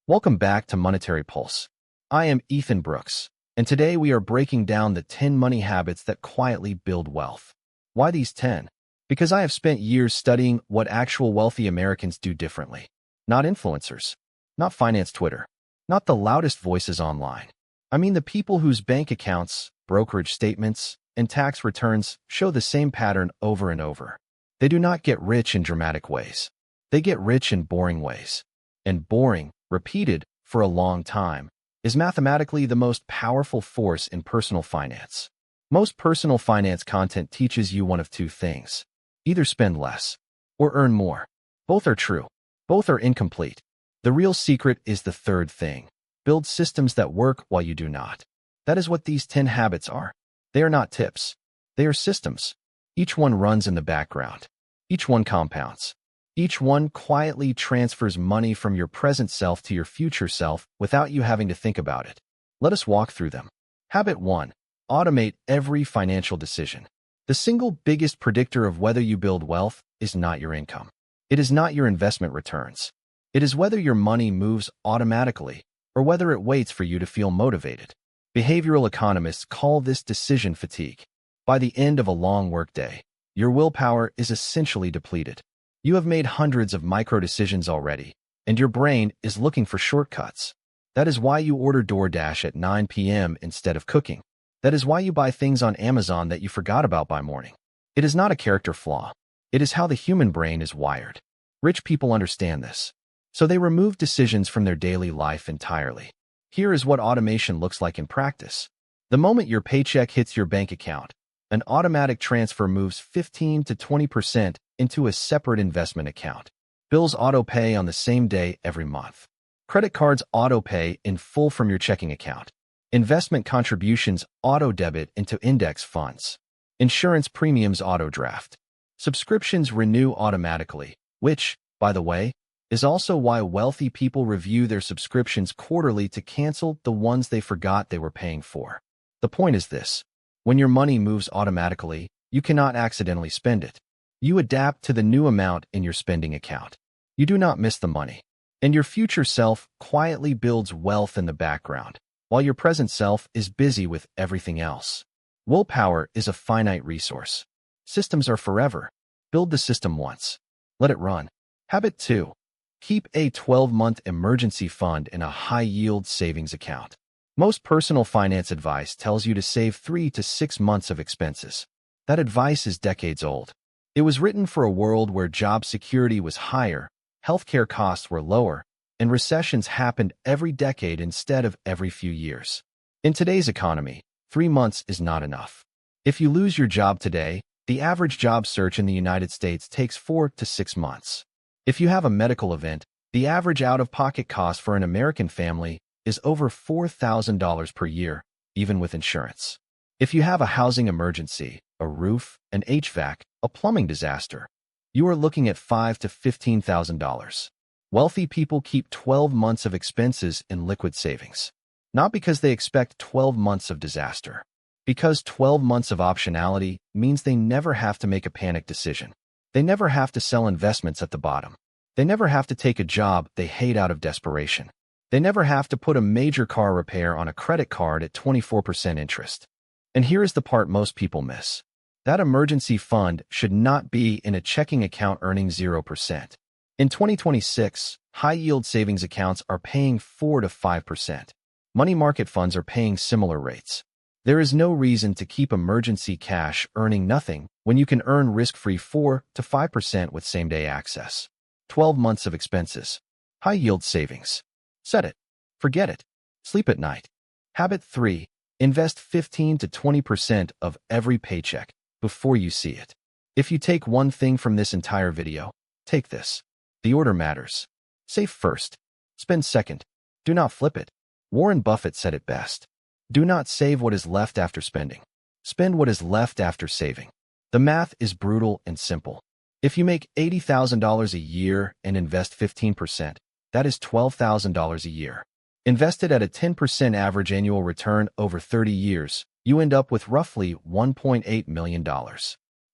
Welcome back to Monetary Pulse. I am Ethan Brooks, and today we are breaking down the 10 money habits that quietly build wealth. Why these 10? Because I have spent years studying what actual wealthy Americans do differently. Not influencers, not finance Twitter, not the loudest voices online. I mean the people whose bank accounts, brokerage statements, and tax returns show the same pattern over and over. They do not get rich in dramatic ways. They get rich in boring ways. And boring, repeated for a long time, is mathematically the most powerful force in personal finance. Most personal finance content teaches you one of two things. Either spend less or earn more. Both are true. Both are incomplete. The real secret is the third thing. Build systems that work while you do not. That is what these 10 habits are. They are not tips. They are systems. Each one runs in the background. Each one compounds. Each one quietly transfers money from your present self to your future self without you having to think about it. Let us walk through them. Habit 1. Automate every financial decision. The single biggest predictor of whether you build wealth is not your income. It is not your investment returns. It is whether your money moves automatically or whether it waits for you to feel motivated. Behavioral economists call this decision fatigue. By the end of a long workday, your willpower is essentially depleted. You have made hundreds of micro decisions already, and your brain is looking for shortcuts. That is why you order DoorDash at 9 p.m. instead of cooking. That is why you buy things on Amazon that you forgot about by morning. It is not a character flaw. It is how the human brain is wired. Rich people understand this, so they remove decisions from their daily life entirely. Here is what automation looks like in practice. The moment your paycheck hits your bank account, an automatic transfer moves 15 to 20% into a separate investment account. Bills auto-pay on the same day every month. Credit cards auto-pay in full from your checking account. Investment contributions auto-debit into index funds. Insurance premiums auto-draft. Subscriptions renew automatically, which, by the way, is also why wealthy people review their subscriptions quarterly to cancel the ones they forgot they were paying for. The point is this. When your money moves automatically, you cannot accidentally spend it. You adapt to the new amount in your spending account. You do not miss the money. And your future self quietly builds wealth in the background, while your present self is busy with everything else. Willpower is a finite resource. Systems are forever. Build the system once. Let it run. Habit 2. Keep a 12-month emergency fund in a high-yield savings account. Most personal finance advice tells you to save 3 to 6 months of expenses. That advice is decades old. It was written for a world where job security was higher, healthcare costs were lower, and recessions happened every decade instead of every few years. In today's economy, 3 months is not enough. If you lose your job today, the average job search in the United States takes 4 to 6 months. If you have a medical event, the average out-of-pocket cost for an American family is over $4,000 per year, even with insurance. If you have a housing emergency, a roof, an HVAC, a plumbing disaster, you are looking at $5,000 to $15,000. Wealthy people keep 12 months of expenses in liquid savings. Not because they expect 12 months of disaster. Because 12 months of optionality means they never have to make a panic decision. They never have to sell investments at the bottom. They never have to take a job they hate out of desperation. They never have to put a major car repair on a credit card at 24% interest. And here is the part most people miss. That emergency fund should not be in a checking account earning 0%. In 2026, high-yield savings accounts are paying 4 to 5%. Money market funds are paying similar rates. There is no reason to keep emergency cash earning nothing when you can earn risk-free 4 to 5% with same-day access. 12 months of expenses. High-yield savings. Set it. Forget it. Sleep at night. Habit 3. Invest 15 to 20% of every paycheck before you see it. If you take one thing from this entire video, take this. The order matters. Save first. Spend second. Do not flip it. Warren Buffett said it best. Do not save what is left after spending. Spend what is left after saving. The math is brutal and simple. If you make $80,000 a year and invest 15%, that is $12,000 a year. Invested at a 10% average annual return over 30 years, you end up with roughly $1.8 million.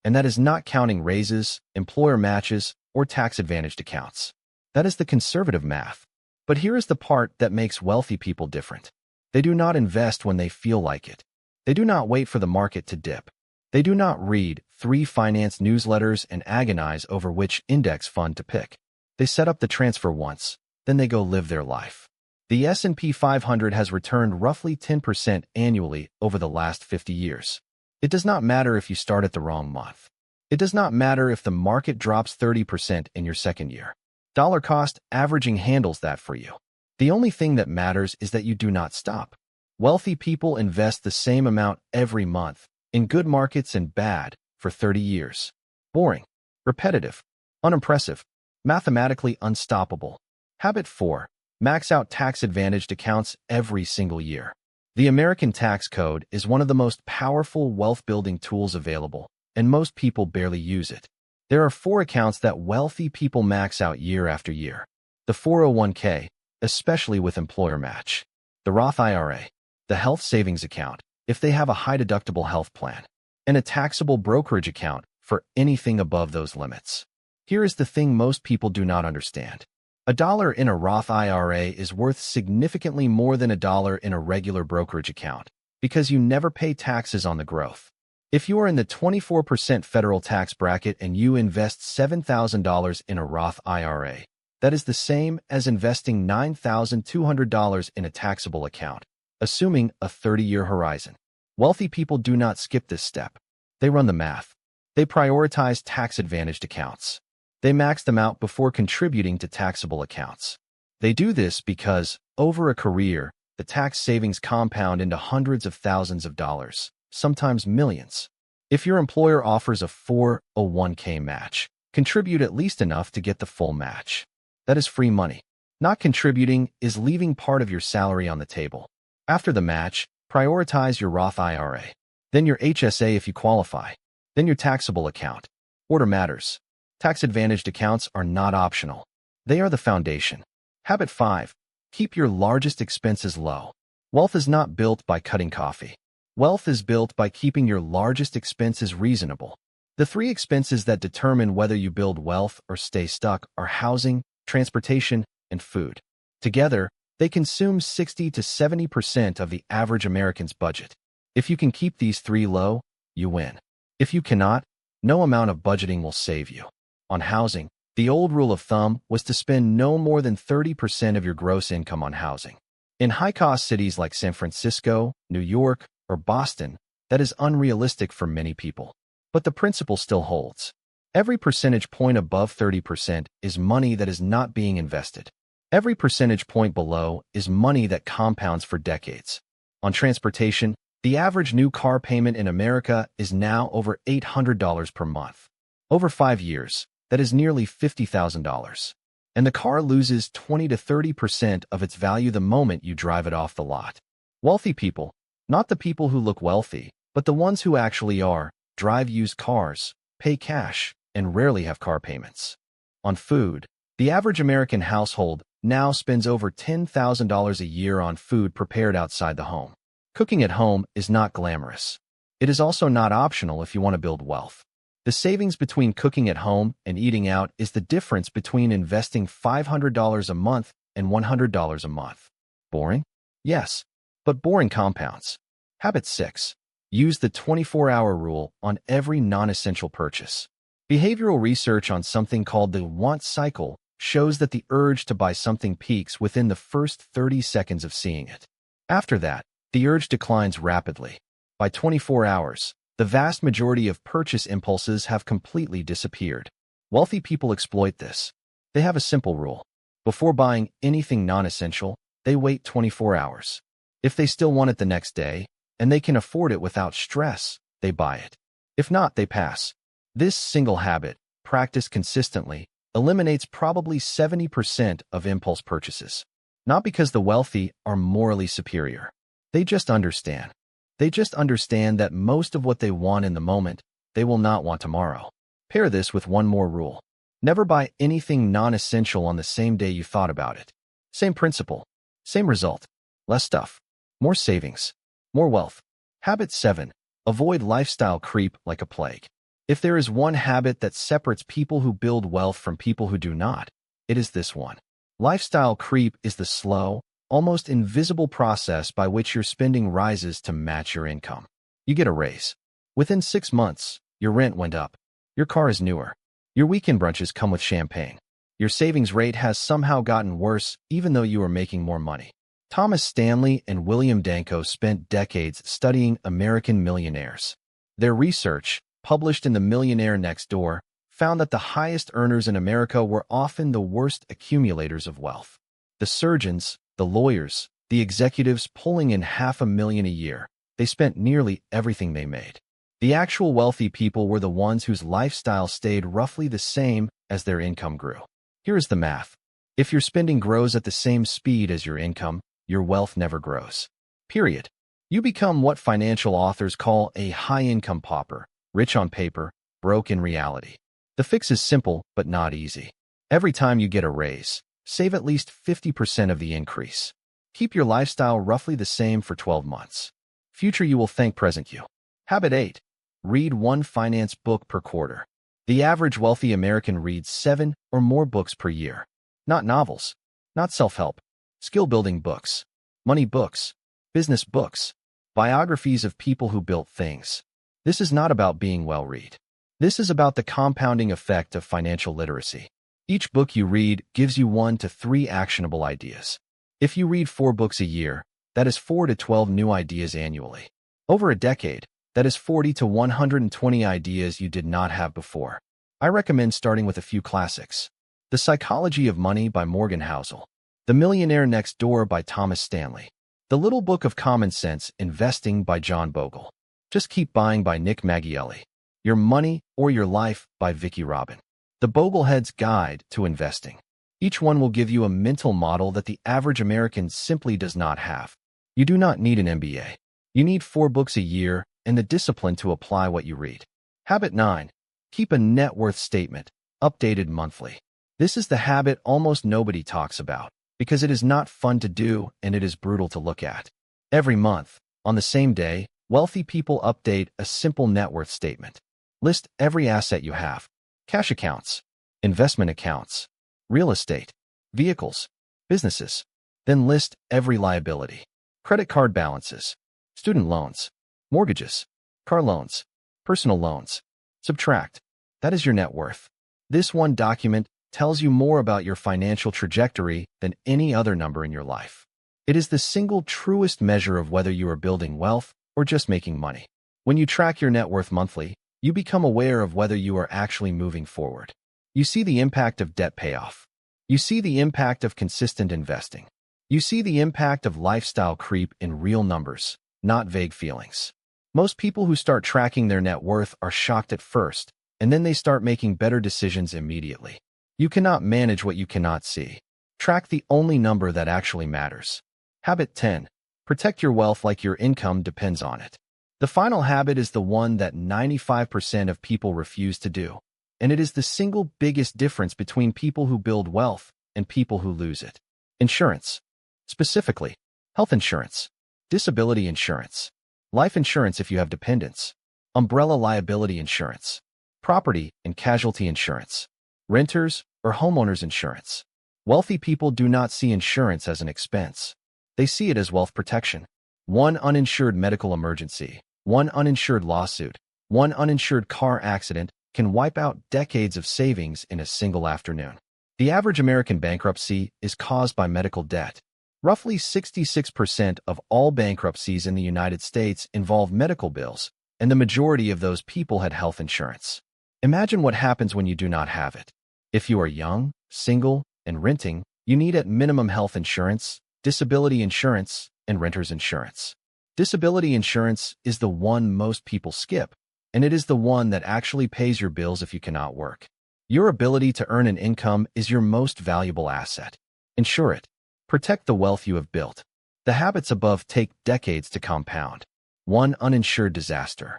And that is not counting raises, employer matches, or tax-advantaged accounts. That is the conservative math. But here is the part that makes wealthy people different. They do not invest when they feel like it. They do not wait for the market to dip. They do not read 3 finance newsletters and agonize over which index fund to pick. They set up the transfer once, then they go live their life. The S&P 500 has returned roughly 10% annually over the last 50 years. It does not matter if you start at the wrong month. It does not matter if the market drops 30% in your second year. Dollar cost averaging handles that for you. The only thing that matters is that you do not stop. Wealthy people invest the same amount every month, in good markets and bad, for 30 years. Boring, repetitive, unimpressive, mathematically unstoppable. Habit 4. Max out tax-advantaged accounts every single year. The American tax code is one of the most powerful wealth-building tools available, and most people barely use it. There are 4 accounts that wealthy people max out year after year. The 401k, especially with employer match. The Roth IRA, the health savings account, if they have a high-deductible health plan, and a taxable brokerage account for anything above those limits. Here is the thing most people do not understand. $1 in a Roth IRA is worth significantly more than $1 in a regular brokerage account, because you never pay taxes on the growth. If you are in the 24% federal tax bracket and you invest $7,000 in a Roth IRA, that is the same as investing $9,200 in a taxable account, assuming a 30-year horizon. Wealthy people do not skip this step. They run the math. They prioritize tax-advantaged accounts. They max them out before contributing to taxable accounts. They do this because, over a career, the tax savings compound into hundreds of thousands of dollars, sometimes millions. If your employer offers a 401k match, contribute at least enough to get the full match. That is free money. Not contributing is leaving part of your salary on the table. After the match, prioritize your Roth IRA, then your HSA if you qualify, then your taxable account. Order matters. Tax-advantaged accounts are not optional. They are the foundation. Habit 5. Keep your largest expenses low. Wealth is not built by cutting coffee. Wealth is built by keeping your largest expenses reasonable. The 3 expenses that determine whether you build wealth or stay stuck are housing, transportation, and food. Together, they consume 60 to 70% of the average American's budget. If you can keep these 3 low, you win. If you cannot, no amount of budgeting will save you. On housing, the old rule of thumb was to spend no more than 30% of your gross income on housing. In high-cost cities like San Francisco, New York, or Boston, that is unrealistic for many people. But the principle still holds. Every percentage point above 30% is money that is not being invested. Every percentage point below is money that compounds for decades. On transportation, the average new car payment in America is now over $800 per month. Over 5 years, that is nearly $50,000. And the car loses 20 to 30% of its value the moment you drive it off the lot. Wealthy people, not the people who look wealthy, but the ones who actually are, drive used cars, pay cash, and rarely have car payments. On food, the average American household now spends over $10,000 a year on food prepared outside the home. Cooking at home is not glamorous. It is also not optional if you want to build wealth. The savings between cooking at home and eating out is the difference between investing $500 a month and $100 a month. Boring? Yes, but boring compounds. Habit 6. Use the 24-hour rule on every non-essential purchase. Behavioral research on something called the want cycle shows that the urge to buy something peaks within the first 30 seconds of seeing it. After that, the urge declines rapidly. By 24 hours, the vast majority of purchase impulses have completely disappeared. Wealthy people exploit this. They have a simple rule. Before buying anything non-essential, they wait 24 hours. If they still want it the next day, and they can afford it without stress, they buy it. If not, they pass. This single habit, practiced consistently, eliminates probably 70% of impulse purchases. Not because the wealthy are morally superior. They just understand. They just understand that most of what they want in the moment, they will not want tomorrow. Pair this with one more rule. Never buy anything non-essential on the same day you thought about it. Same principle. Same result. Less stuff. More savings. More wealth. Habit 7. Avoid lifestyle creep like a plague. If there is one habit that separates people who build wealth from people who do not, it is this one. Lifestyle creep is the slow, almost invisible process by which your spending rises to match your income. You get a raise. Within 6 months, your rent went up. Your car is newer. Your weekend brunches come with champagne. Your savings rate has somehow gotten worse even though you are making more money. Thomas Stanley and William Danko spent decades studying American millionaires. Their research, published in The Millionaire Next Door, found that the highest earners in America were often the worst accumulators of wealth. The surgeons, the lawyers, the executives pulling in $500,000 a year, they spent nearly everything they made. The actual wealthy people were the ones whose lifestyle stayed roughly the same as their income grew. Here is the math. If your spending grows at the same speed as your income, your wealth never grows. Period. You become what financial authors call a high-income pauper, rich on paper, broke in reality. The fix is simple, but not easy. Every time you get a raise, save at least 50% of the increase. Keep your lifestyle roughly the same for 12 months. Future you will thank present you. Habit 8. Read one finance book per quarter. The average wealthy American reads 7 or more books per year. Not novels, not self-help, skill-building books, money books, business books, biographies of people who built things. This is not about being well-read. This is about the compounding effect of financial literacy. Each book you read gives you 1 to 3 actionable ideas. If you read 4 books a year, that is 4 to 12 new ideas annually. Over a decade, that is 40 to 120 ideas you did not have before. I recommend starting with a few classics. The Psychology of Money by Morgan Housel. The Millionaire Next Door by Thomas Stanley. The Little Book of Common Sense Investing by John Bogle. Just Keep Buying by Nick Magielli. Your Money or Your Life by Vicki Robin. The Boglehead's Guide to Investing. Each one will give you a mental model that the average American simply does not have. You do not need an MBA. You need 4 books a year and the discipline to apply what you read. Habit 9. Keep a net worth statement, updated monthly. This is the habit almost nobody talks about because it is not fun to do and it is brutal to look at. Every month, on the same day, wealthy people update a simple net worth statement. List every asset you have: cash accounts, investment accounts, real estate, vehicles, businesses. Then list every liability: credit card balances, student loans, mortgages, car loans, personal loans. Subtract. That is your net worth. This one document tells you more about your financial trajectory than any other number in your life. It is the single truest measure of whether you are building wealth or just making money. When you track your net worth monthly, you become aware of whether you are actually moving forward. You see the impact of debt payoff. You see the impact of consistent investing. You see the impact of lifestyle creep in real numbers, not vague feelings. Most people who start tracking their net worth are shocked at first, and then they start making better decisions immediately. You cannot manage what you cannot see. Track the only number that actually matters. Habit 10. Protect your wealth like your income depends on it. The final habit is the one that 95% of people refuse to do, and it is the single biggest difference between people who build wealth and people who lose it. Insurance. Specifically, health insurance, disability insurance, life insurance if you have dependents, umbrella liability insurance, property and casualty insurance, renters or homeowners insurance. Wealthy people do not see insurance as an expense. They see it as wealth protection. One uninsured medical emergency, one uninsured lawsuit, one uninsured car accident can wipe out decades of savings in a single afternoon. The average American bankruptcy is caused by medical debt. Roughly 66% of all bankruptcies in the United States involve medical bills, and the majority of those people had health insurance. Imagine what happens when you do not have it. If you are young, single, and renting, you need at minimum health insurance, disability insurance, and renter's insurance. Disability insurance is the one most people skip, and it is the one that actually pays your bills if you cannot work. Your ability to earn an income is your most valuable asset. Insure it. Protect the wealth you have built. The habits above take decades to compound. One uninsured disaster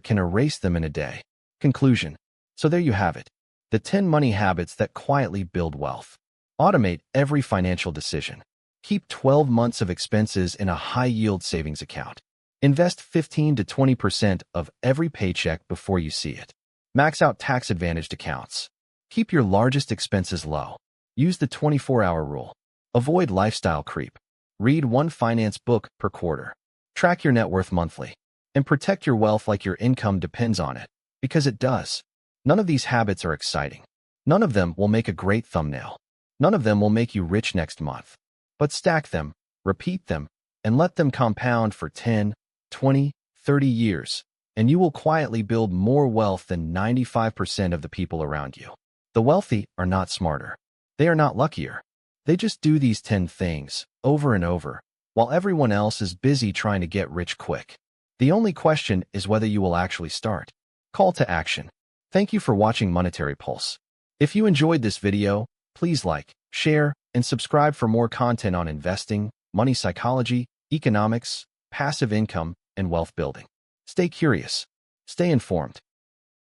can erase them in a day. Conclusion. So there you have it. The 10 money habits that quietly build wealth. Automate every financial decision. Keep 12 months of expenses in a high-yield savings account. Invest 15 to 20% of every paycheck before you see it. Max out tax-advantaged accounts. Keep your largest expenses low. Use the 24-hour rule. Avoid lifestyle creep. Read one finance book per quarter. Track your net worth monthly. And protect your wealth like your income depends on it, because it does. None of these habits are exciting. None of them will make a great thumbnail. None of them will make you rich next month. But stack them, repeat them, and let them compound for 10, 20, 30 years, and you will quietly build more wealth than 95% of the people around you. The wealthy are not smarter. They are not luckier. They just do these 10 things over and over, while everyone else is busy trying to get rich quick. The only question is whether you will actually start. Call to action. Thank you for watching Monetary Pulse. If you enjoyed this video, please like, share, and subscribe for more content on investing, money psychology, economics, passive income, and wealth building. Stay curious. Stay informed.